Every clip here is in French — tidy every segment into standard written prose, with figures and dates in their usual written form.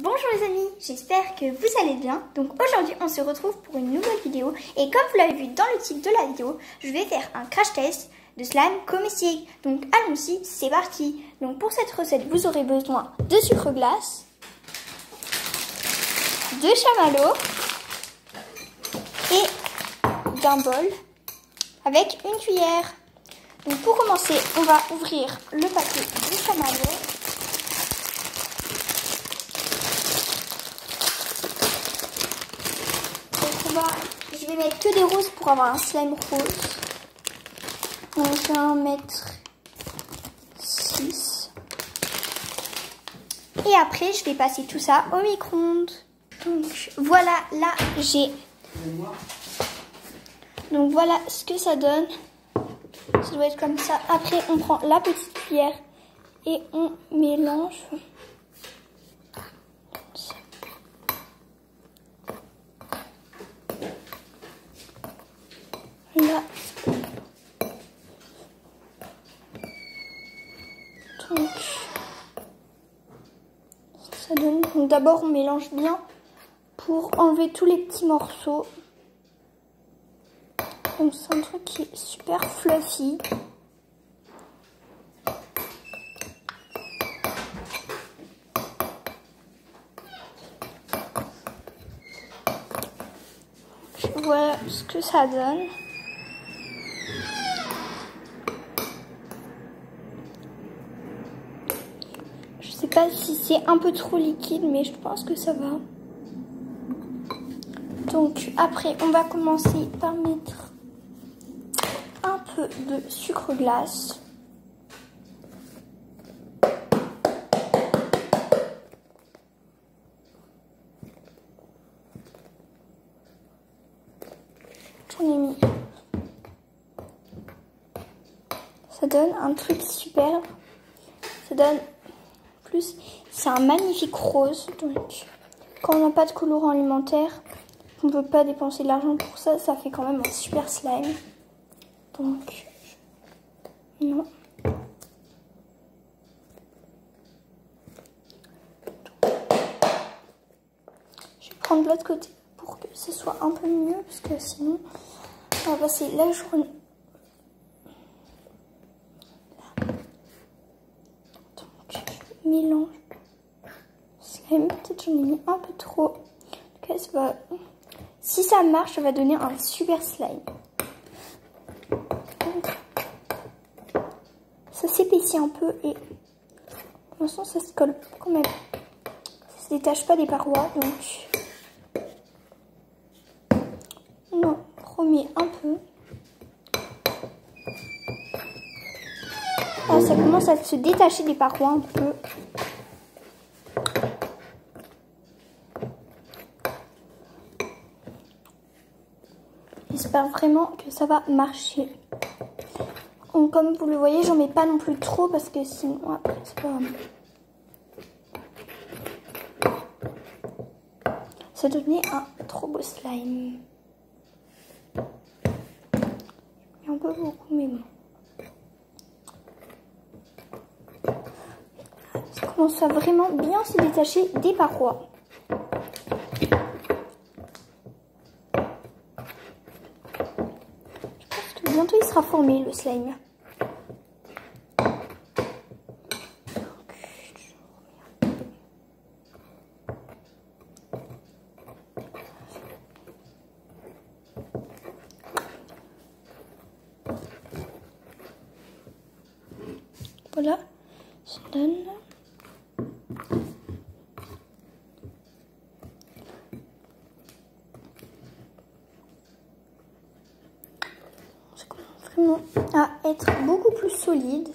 Bonjour les amis, j'espère que vous allez bien. Donc aujourd'hui on se retrouve pour une nouvelle vidéo et comme vous l'avez vu dans le titre de la vidéo, je vais faire un crash test de slime comestible. Donc allons-y, c'est parti. Donc pour cette recette vous aurez besoin de sucre glace, de chamallow et d'un bol avec une cuillère. Donc pour commencer, on va ouvrir le paquet de chamallow. Je vais mettre que des roses pour avoir un slime rose. Donc je vais en mettre 6. Et après je vais passer tout ça au micro-ondes. Donc voilà, là j'ai. Donc voilà ce que ça donne. Ça doit être comme ça. Après on prend la petite cuillère et on mélange. Là. Donc, ça donne. Donc d'abord on mélange bien pour enlever tous les petits morceaux. Donc c'est un truc qui est super fluffy. Voilà ce que ça donne. Je sais pas si c'est un peu trop liquide, mais je pense que ça va. Donc après, on va commencer par mettre un peu de sucre glace. J'en ai mis. Ça donne un truc superbe. Ça donne plus. C'est un magnifique rose. Donc, quand on n'a pas de colorant alimentaire, on ne peut pas dépenser de l'argent pour ça. Ça fait quand même un super slime. Donc, non. Je vais prendre de l'autre côté pour que ce soit un peu mieux. Parce que sinon, on va passer la journée. Mélange slime, peut-être j'en ai mis un peu trop. Okay, ça va... Si ça marche, ça va donner un super slime. Donc, ça s'épaissit un peu et pour l'instant ça se colle quand même. Ça se détache pas des parois, donc non, remets un peu. Ah, ça commence à se détacher des parois un peu. J'espère vraiment que ça va marcher. Donc, comme vous le voyez, j'en mets pas non plus trop parce que sinon après c'est pas... Ça donnait un trop beau slime. Il y a un peu beaucoup mais bon. Ça commence à vraiment bien se détacher des parois. Bientôt il sera formé le slime. Voilà, ça donne. Ça commence vraiment à être beaucoup plus solide.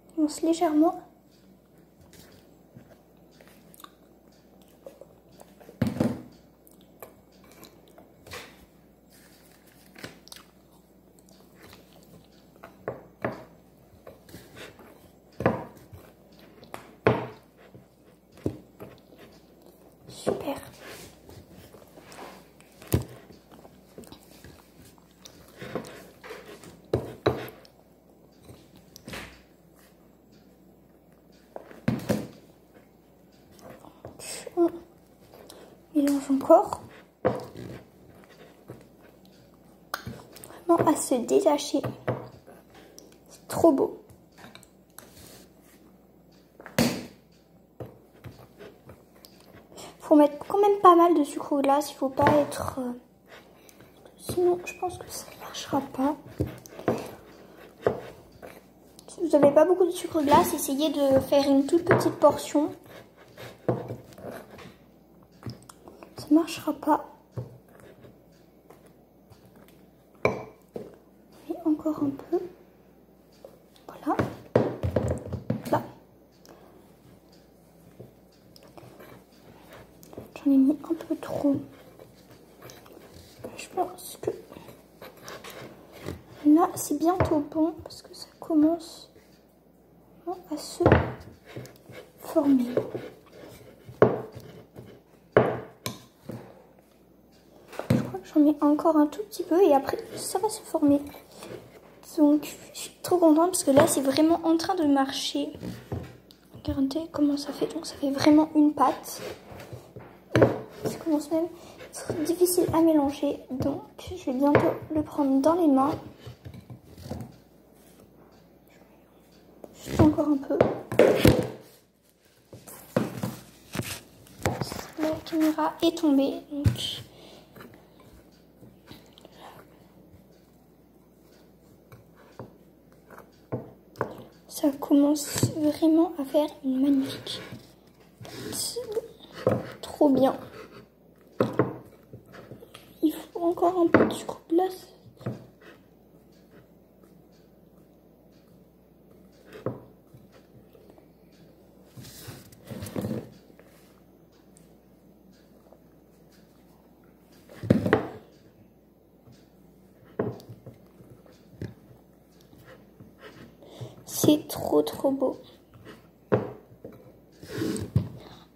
Il commence légèrement. Super. mélange encore. Vraiment à se détacher. C'est trop beau. Faut mettre quand même pas mal de sucre glace. Il faut pas être... Sinon, je pense que ça ne marchera pas. Si vous n'avez pas beaucoup de sucre glace, essayez de faire une toute petite portion. Ça ne marchera pas. Et encore un peu. Voilà. Là. J'en ai mis un peu trop. Je pense que là, c'est bientôt bon parce que ça commence à se former. Je crois que j'en mets encore un tout petit peu et après, ça va se former. Donc, je suis trop contente parce que là, c'est vraiment en train de marcher. Regardez comment ça fait. Donc, ça fait vraiment une pâte. Ça commence même à être difficile à mélanger. Donc, je vais bientôt le prendre dans les mains. Juste encore un peu. La caméra est tombée. Donc, ça commence vraiment à faire une magnifique pâte. Trop bien. Il faut encore un peu de sucre glace. C'est trop beau.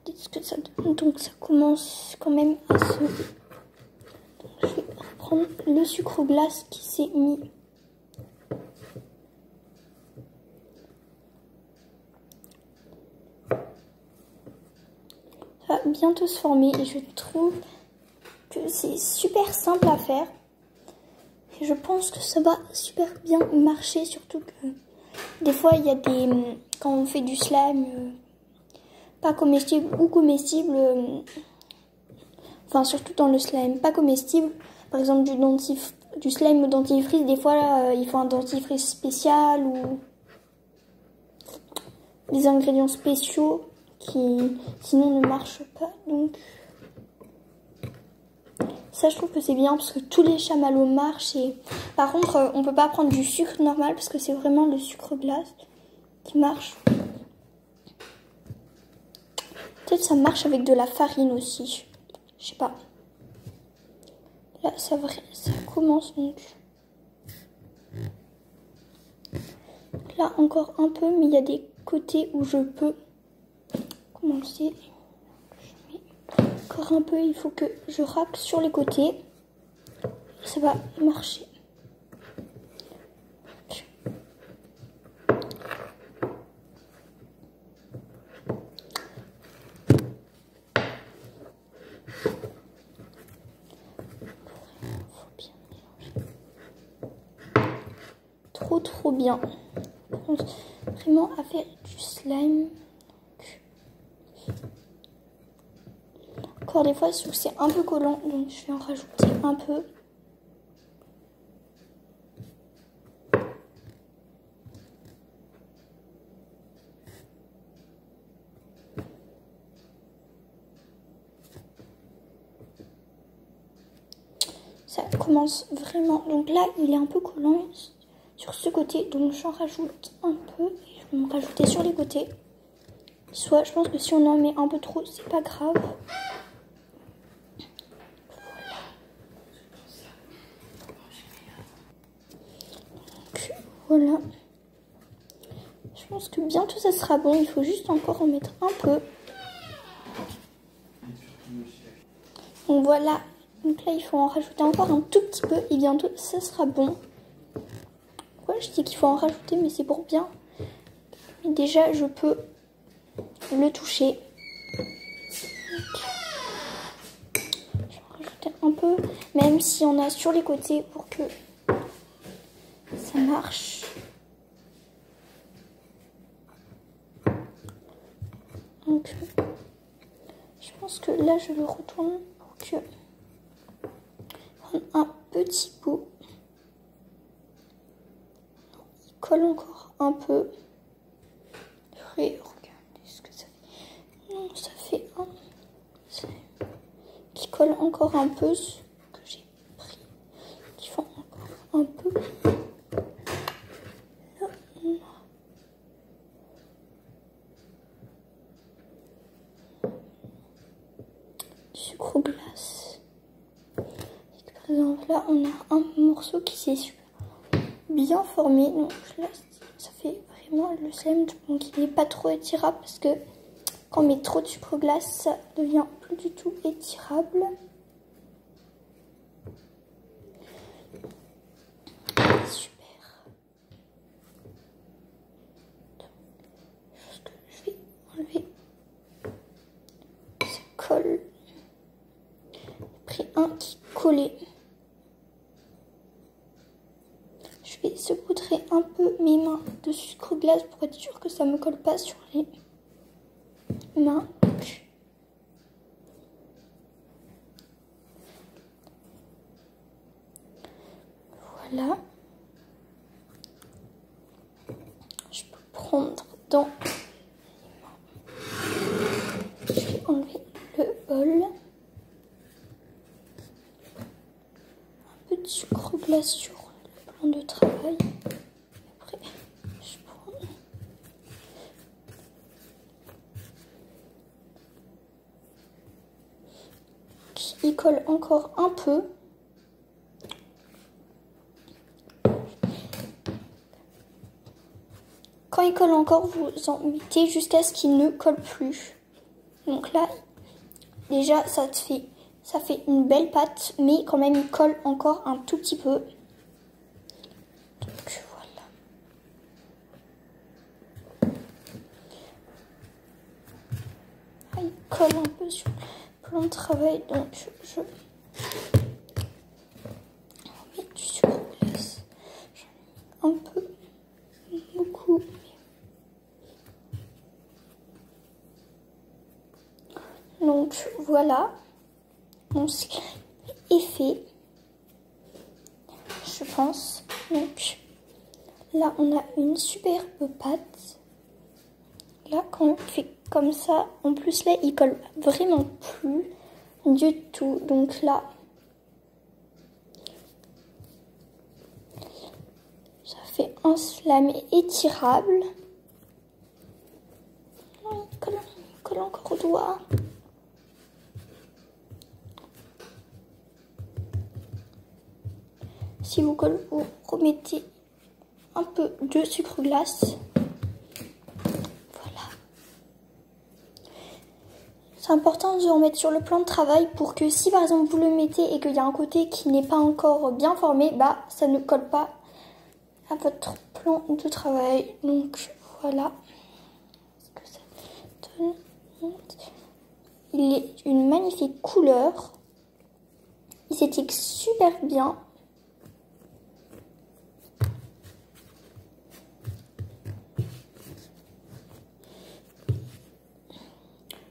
Qu'est-ce que ça donne? Donc ça commence quand même à se... Donc, je vais reprendre le sucre glace qui s'est mis. Ça va bientôt se former et je trouve que c'est super simple à faire. Et je pense que ça va super bien marcher, surtout que des fois il y a des... Quand on fait du slime pas comestible ou comestible, enfin surtout dans le slime pas comestible, par exemple du slime au dentifrice, des fois là, il faut un dentifrice spécial ou des ingrédients spéciaux qui sinon ne marchent pas. Donc ça, je trouve que c'est bien parce que tous les chamallows marchent. Et par contre, on peut pas prendre du sucre normal parce que c'est vraiment le sucre glace qui marche. Peut-être ça marche avec de la farine aussi. Je sais pas. Là, ça commence donc. Là, encore un peu, mais il y a des côtés où je peux commencer. Encore un peu, il faut que je râpe sur les côtés. Ça va marcher. Trop bien. Vraiment à faire du slime. Encore des fois, je trouve que c'est un peu collant, donc je vais en rajouter un peu. Ça commence vraiment. Donc là, il est un peu collant sur ce côté, donc j'en rajoute un peu et je vais en rajouter sur les côtés. Soit, je pense que si on en met un peu trop, c'est pas grave. Voilà. Je pense que bientôt ça sera bon. Il faut juste encore en mettre un peu. Donc voilà. Donc là, il faut en rajouter encore un tout petit peu. Et bientôt, ça sera bon. Ouais, je dis qu'il faut en rajouter, mais c'est pour bien. Et déjà, je peux le toucher. rajouter un peu, même si on a sur les côtés pour que ça marche. Donc, je pense que là, je le retourne pour que prendre un petit bout. Il colle encore un peu. Et regardez ce que ça fait. Non, ça fait un qui colle encore un peu, ce que j'ai pris, qui font encore un peu. Là, du sucre glace. Par exemple, là, on a un morceau qui s'est super bien formé. Donc là, ça fait vraiment le slime. Donc il n'est pas trop étirable parce que quand on met trop de sucre glace, ça devient plus du tout étirable. Super. Donc, je vais enlever ce colle. J'ai pris un qui collait. Je vais saupoudrer un peu mes mains de sucre glace pour être sûr que ça ne me colle pas sur les mains. Voilà. Je peux prendre dans les mains. Je vais enlever le bol. Un peu de sucre glace sur le plan de travail. Après, je prends. Il colle encore un peu. Quand il colle encore, vous en mettez jusqu'à ce qu'il ne colle plus. Donc là, déjà, ça fait une belle pâte, mais quand même, il colle encore un tout petit peu. Donc voilà. Ah, il colle un peu sur le plan de travail, donc je mets du sucre glace. J'en mets un peu, beaucoup. Donc voilà, mon slime est fait, je pense. Donc là, on a une superbe pâte. Là, quand on fait comme ça, en plus là, il colle vraiment plus du tout. Donc là, ça fait un slime étirable. Oh, il colle encore au doigt. Si vous colle, vous remettez un peu de sucre glace. Voilà. C'est important de remettre sur le plan de travail pour que si par exemple vous le mettez et qu'il y a un côté qui n'est pas encore bien formé, bah ça ne colle pas à votre plan de travail. Donc voilà ce que ça donne. Il est une magnifique couleur. Il s'étique super bien.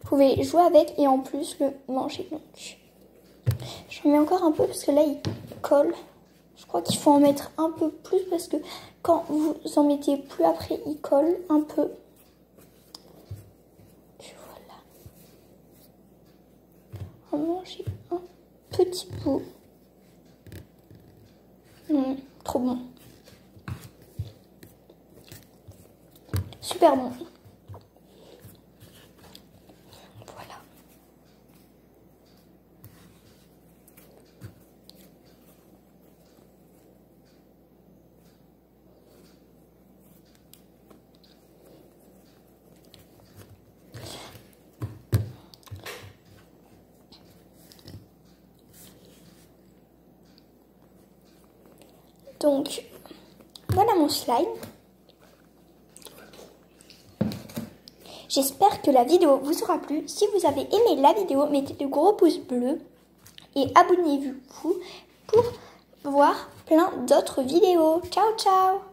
Vous pouvez jouer avec et en plus le manger. Donc, j'en mets encore un peu parce que là il colle. Je crois qu'il faut en mettre un peu plus parce que quand vous en mettez plus après, il colle un peu. Et voilà. On va manger un petit bout. Trop bon. Super bon. Voilà. Donc, voilà mon slime. J'espère que la vidéo vous aura plu. Si vous avez aimé la vidéo, mettez de gros pouces bleus. et abonnez-vous pour voir plein d'autres vidéos. Ciao ciao!